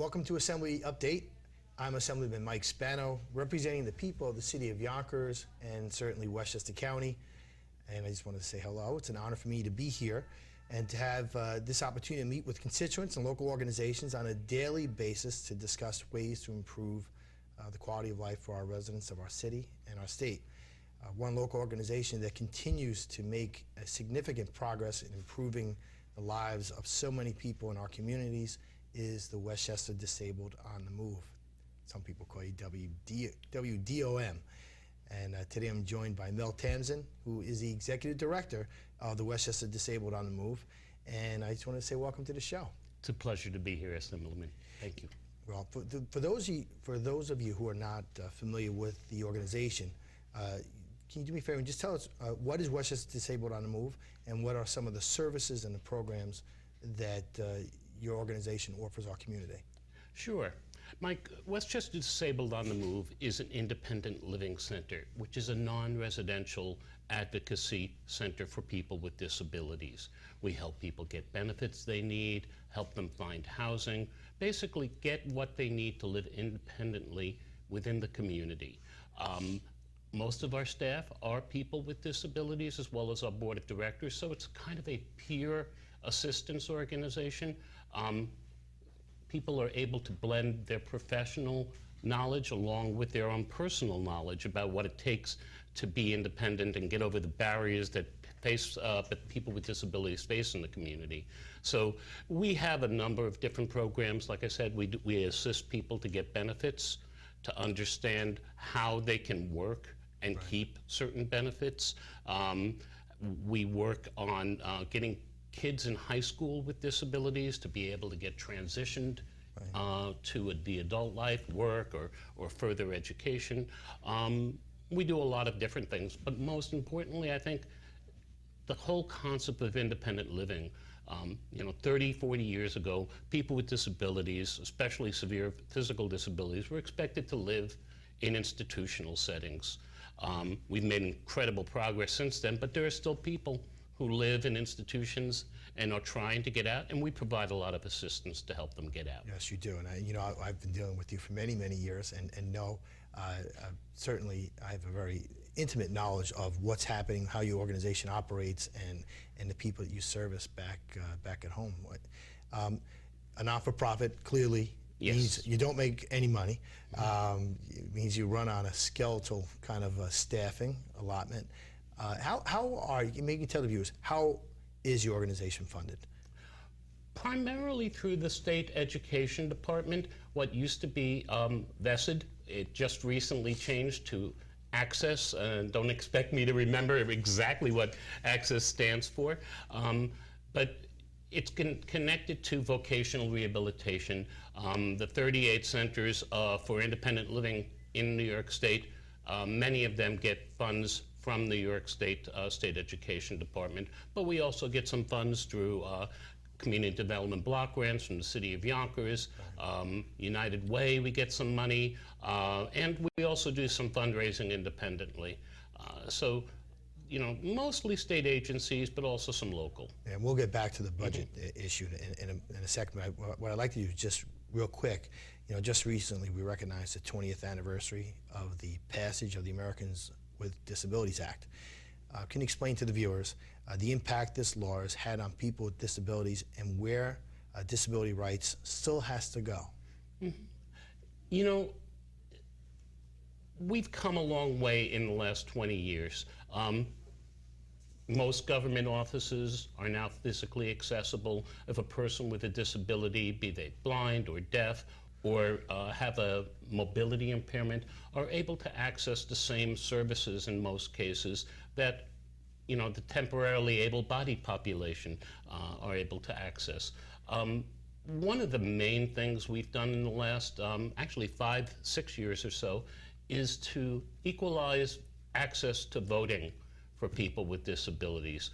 Welcome to Assembly Update. I'm Assemblyman Mike Spano, representing the people of the city of Yonkers and certainly Westchester County. And I just wanted to say hello. It's an honor for me to be here and to have this opportunity to meet with constituents and local organizations on a daily basis to discuss ways to improve the quality of life for our residents of our city and our state. One local organization that continues to make a significant progress in improving the lives of so many people in our communities is the Westchester Disabled on the Move. Some people call you WDOM. And today I'm joined by Mel Tamsin, who is the Executive Director of the Westchester Disabled on the Move. And I just want to say welcome to the show. It's a pleasure to be here, Assemblyman. Thank you. Well, for those of you who are not familiar with the organization, can you do me a favor and just tell us what is Westchester Disabled on the Move and what are some of the services and the programs that your organization offers our community? Sure. Mike, Westchester Disabled on the Move is an independent living center, which is a non-residential advocacy center for people with disabilities. We help people get benefits they need, help them find housing, basically get what they need to live independently within the community. Most of our staff are people with disabilities as well as our board of directors, so it's kind of a peer assistance organization. People are able to blend their professional knowledge along with their own personal knowledge about what it takes to be independent and get over the barriers that people with disabilities face in the community. So we have a number of different programs. Like I said, we assist people to get benefits, to understand how they can work and keep certain benefits. We work on getting kids in high school with disabilities to be able to get transitioned to the adult life, work, or further education. We do a lot of different things, but most importantly, I think the whole concept of independent living. 30, 40 years ago, people with disabilities, especially severe physical disabilities, were expected to live in institutional settings. We've made incredible progress since then, but there are still people who live in institutions and are trying to get out, and we provide a lot of assistance to help them get out. Yes, you do, and I've been dealing with you for many, many years, and know certainly I have a very intimate knowledge of what's happening, how your organization operates, and the people that you service back at home. A not-for-profit clearly means you don't make any money. It means you run on a skeletal kind of staffing allotment. Maybe tell the viewers, how is your organization funded? Primarily through the state education department. What used to be VESID, it just recently changed to Access. Don't expect me to remember exactly what Access stands for, but it's connected to vocational rehabilitation. The 38 centers for independent living in New York State, many of them get funds from the New York State Education Department, but we also get some funds through community development block grants from the city of Yonkers, United Way, we get some money, and we also do some fundraising independently. So, mostly state agencies, but also some local. And we'll get back to the budget issue in a second. But what I'd like to do is just real quick, just recently we recognized the 20th anniversary of the passage of the Americans with Disabilities Act. Can you explain to the viewers the impact this law has had on people with disabilities and where disability rights still has to go? We've come a long way in the last 20 years. Most government offices are now physically accessible. If a person with a disability, be they blind or deaf, or have a mobility impairment, are able to access the same services in most cases that the temporarily able-bodied population are able to access. One of the main things we've done in the last actually 5-6 years or so is to equalize access to voting for people with disabilities.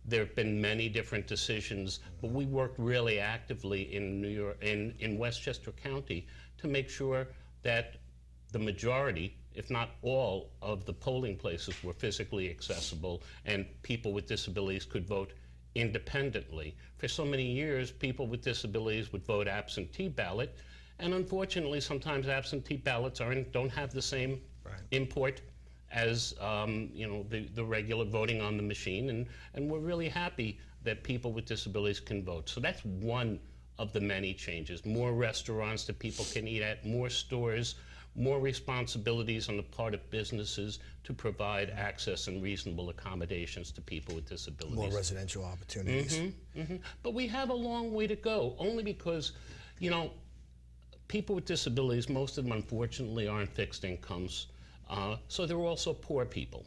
There have been many different decisions, but we worked really actively in New York, in Westchester County, to make sure that the majority, if not all, of the polling places were physically accessible and people with disabilities could vote independently. For so many years, people with disabilities would vote absentee ballot, and unfortunately, sometimes absentee ballots don't have the same import as the regular voting on the machine, and we're really happy that people with disabilities can vote. So that's one of the many changes. More restaurants that people can eat at, more stores, more responsibilities on the part of businesses to provide access and reasonable accommodations to people with disabilities. More residential opportunities. But we have a long way to go, only because, people with disabilities, most of them unfortunately aren't fixed incomes. So they're also poor people,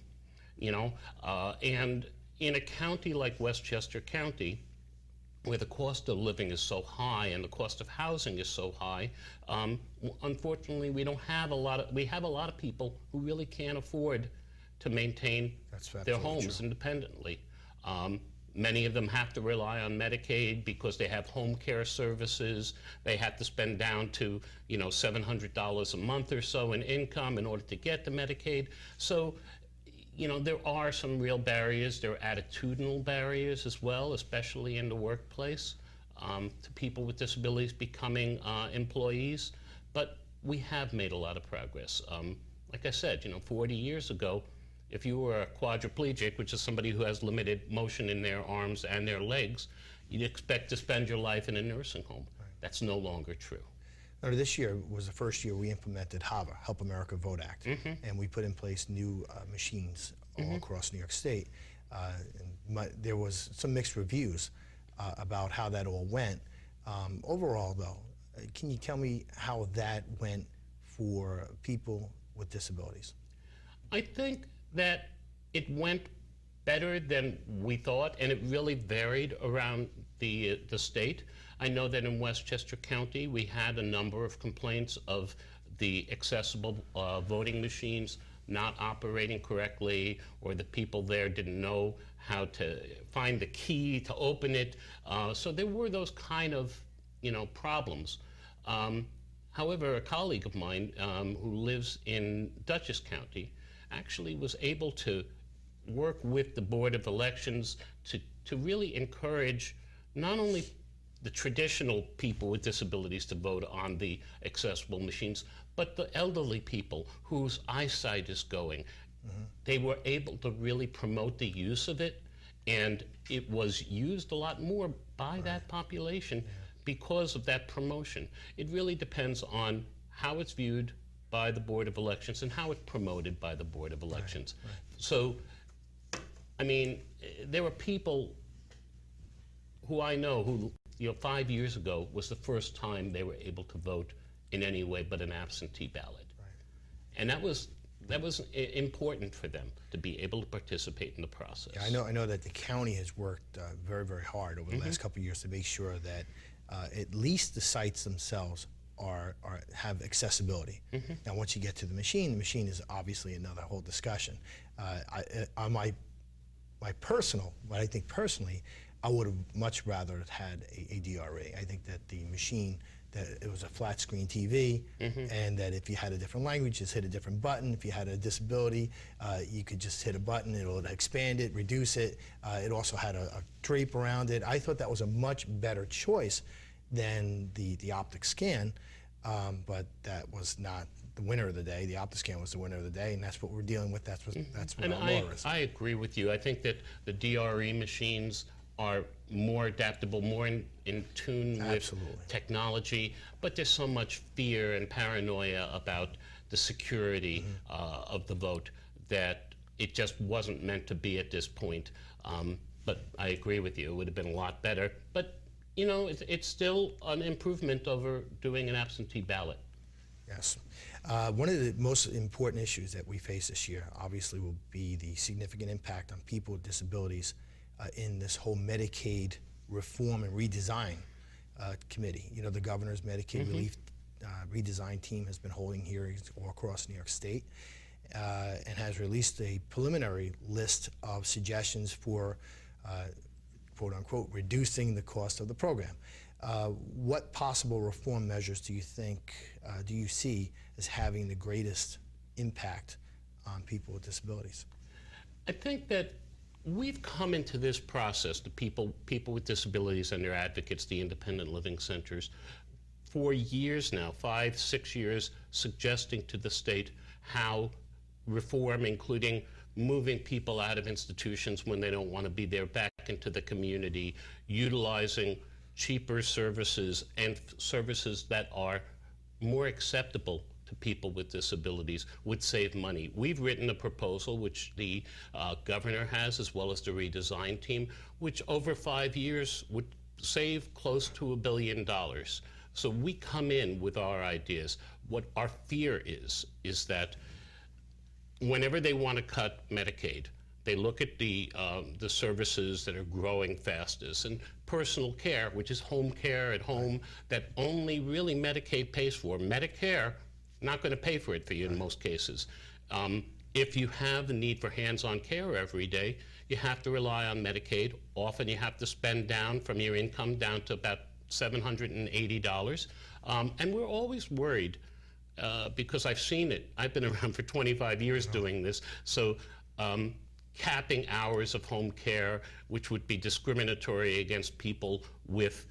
and in a county like Westchester County, where the cost of living is so high and the cost of housing is so high, unfortunately, we have a lot of people who really can't afford to maintain their homes independently. Many of them have to rely on Medicaid because they have home care services. They have to spend down to, $700 a month or so in income in order to get the Medicaid. So, there are some real barriers. There are attitudinal barriers as well, especially in the workplace, to people with disabilities becoming employees. But we have made a lot of progress. Like I said, 40 years ago, if you were a quadriplegic, which is somebody who has limited motion in their arms and their legs, you'd expect to spend your life in a nursing home. That's no longer true. Now, this year was the first year we implemented HAVA, Help America Vote Act, and we put in place new machines all across New York State. There was some mixed reviews about how that all went. Overall, though, can you tell me how that went for people with disabilities? I think that it went better than we thought, and it really varied around the state. I know that in Westchester County, we had a number of complaints of the accessible voting machines not operating correctly, or the people there didn't know how to find the key to open it. So there were those kind of, problems. However, a colleague of mine who lives in Dutchess County actually was able to work with the Board of Elections to really encourage not only the traditional people with disabilities to vote on the accessible machines, but the elderly people whose eyesight is going. They were able to really promote the use of it, and it was used a lot more by that population because of that promotion. It really depends on how it's viewed by the Board of Elections and how it's promoted by the Board of Elections. So, I mean, there were people who I know who, 5 years ago was the first time they were able to vote in any way but an absentee ballot. And that was important for them to be able to participate in the process. Yeah, I know that the county has worked very, very hard over the last couple of years to make sure that at least the sites themselves have accessibility. Now, once you get to the machine is obviously another whole discussion. What I think personally, I would have much rather had a DRE. I think that the machine, that it was a flat screen TV, and that if you had a different language, just hit a different button. If you had a disability, you could just hit a button, it'll expand it, reduce it. It also had a drape around it. I thought that was a much better choice than the optic scan, but that was not the winner of the day. The optic scan was the winner of the day, and that's what we're dealing with. That's what our law is. I agree with you. I think that the DRE machines are more adaptable, more in tune with technology, but there's so much fear and paranoia about the security of the vote that it just wasn't meant to be at this point. But I agree with you, it would have been a lot better. But, it's still an improvement over doing an absentee ballot. Yes. One of the most important issues that we face this year, obviously, will be the significant impact on people with disabilities in this whole Medicaid reform and redesign committee. The governor's Medicaid relief redesign team has been holding hearings all across New York State and has released a preliminary list of suggestions for, quote unquote, reducing the cost of the program. What possible reform measures do you see as having the greatest impact on people with disabilities? I think that We've come into this process, the people with disabilities and their advocates, the independent living centers, for years now, 5, 6 years, suggesting to the state how reform, including moving people out of institutions when they don't want to be there back into the community, utilizing cheaper services and services that are more acceptable to people with disabilities, would save money. We've written a proposal, which the governor has, as well as the redesign team, which over 5 years would save close to $1 billion. So we come in with our ideas. What our fear is that whenever they want to cut Medicaid, they look at the services that are growing fastest, and personal care, which is home care at home, that only really Medicaid pays for. Medicare, not going to pay for it for you in most cases. If you have the need for hands-on care every day, you have to rely on Medicaid. Often you have to spend down from your income down to about $780. And we're always worried because I've seen it. I've been around for 25 years doing this. So capping hours of home care, which would be discriminatory against people with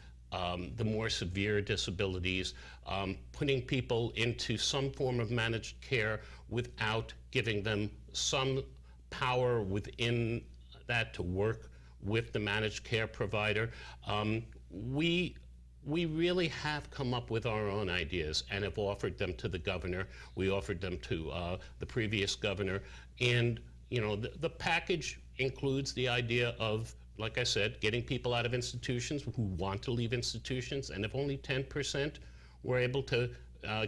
the more severe disabilities, putting people into some form of managed care without giving them some power within that to work with the managed care provider. We really have come up with our own ideas and have offered them to the governor. We offered them to the previous governor. And you know, the package includes the idea of, like I said, getting people out of institutions who want to leave institutions. And if only 10% were able to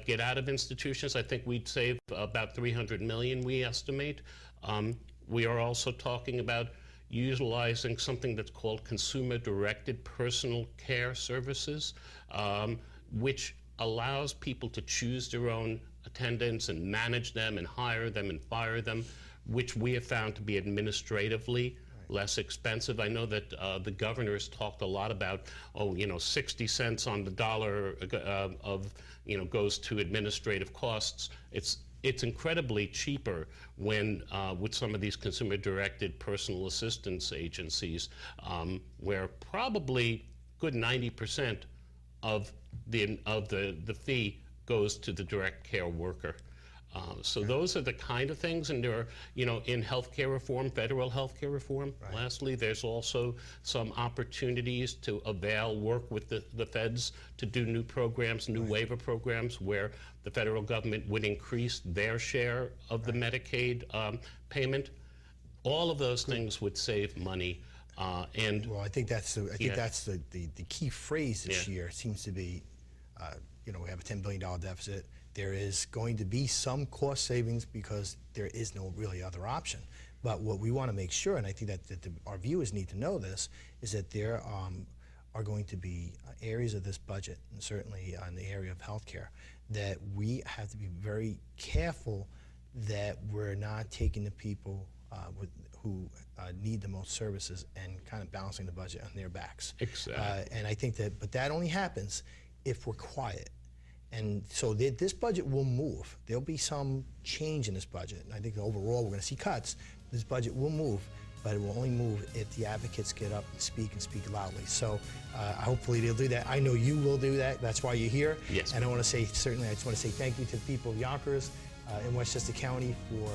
get out of institutions, I think we'd save about $300 million, we estimate. We are also talking about utilizing something that's called consumer-directed personal care services, which allows people to choose their own attendants and manage them and hire them and fire them, which we have found to be administratively less expensive. I know that the governor has talked a lot about, 60 cents on the dollar goes to administrative costs. It's incredibly cheaper when with some of these consumer-directed personal assistance agencies, where probably good 90% of the fee goes to the direct care worker. So those are the kind of things, and there are, in healthcare reform, federal healthcare reform. Right. Lastly, there's also some opportunities to work with the feds to do new programs, new waiver programs, where the federal government would increase their share of the Medicaid payment. All of those things would save money. Well, I think that's the key phrase this year. It seems to be, we have a $10 billion deficit. There is going to be some cost savings because there is no really other option. But what we want to make sure, and I think that our viewers need to know this, is that there are going to be areas of this budget, and certainly in the area of healthcare, that we have to be very careful that we're not taking the people who need the most services and kind of balancing the budget on their backs. Exactly. And I think but that only happens if we're quiet. And so this budget will move. There'll be some change in this budget. And I think overall we're going to see cuts. This budget will move, but it will only move if the advocates get up and speak loudly. So hopefully they'll do that. I know you will do that. That's why you're here. Yes. And I want to say, certainly, I just want to say thank you to the people of Yonkers in Westchester County for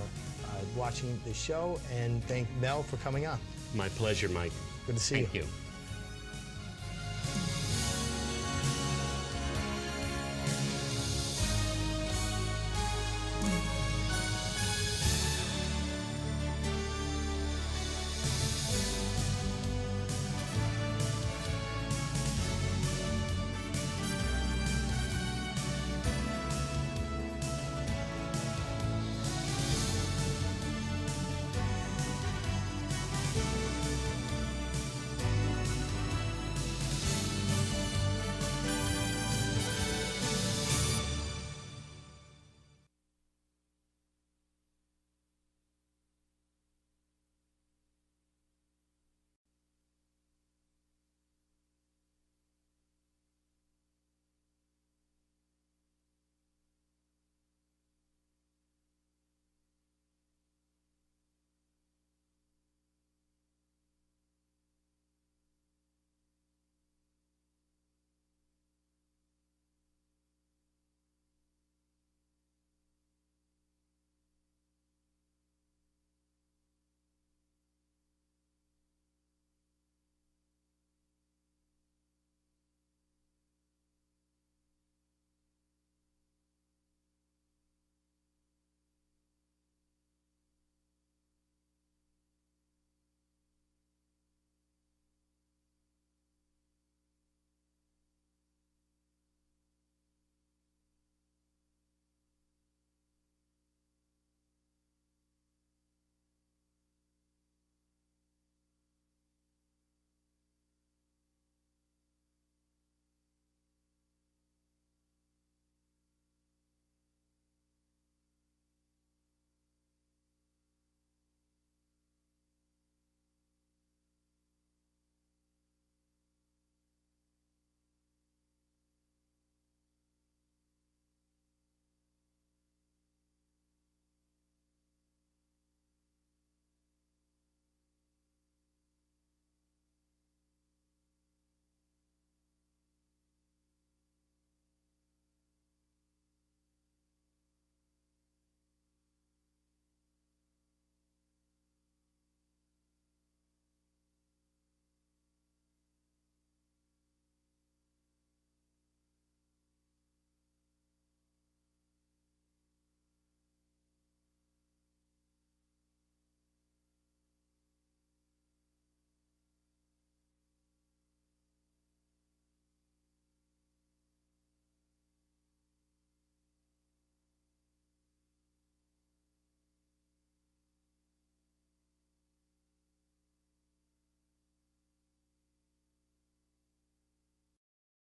watching the show, and thank Mel for coming on. My pleasure, Mike. Good to see you. Thank you.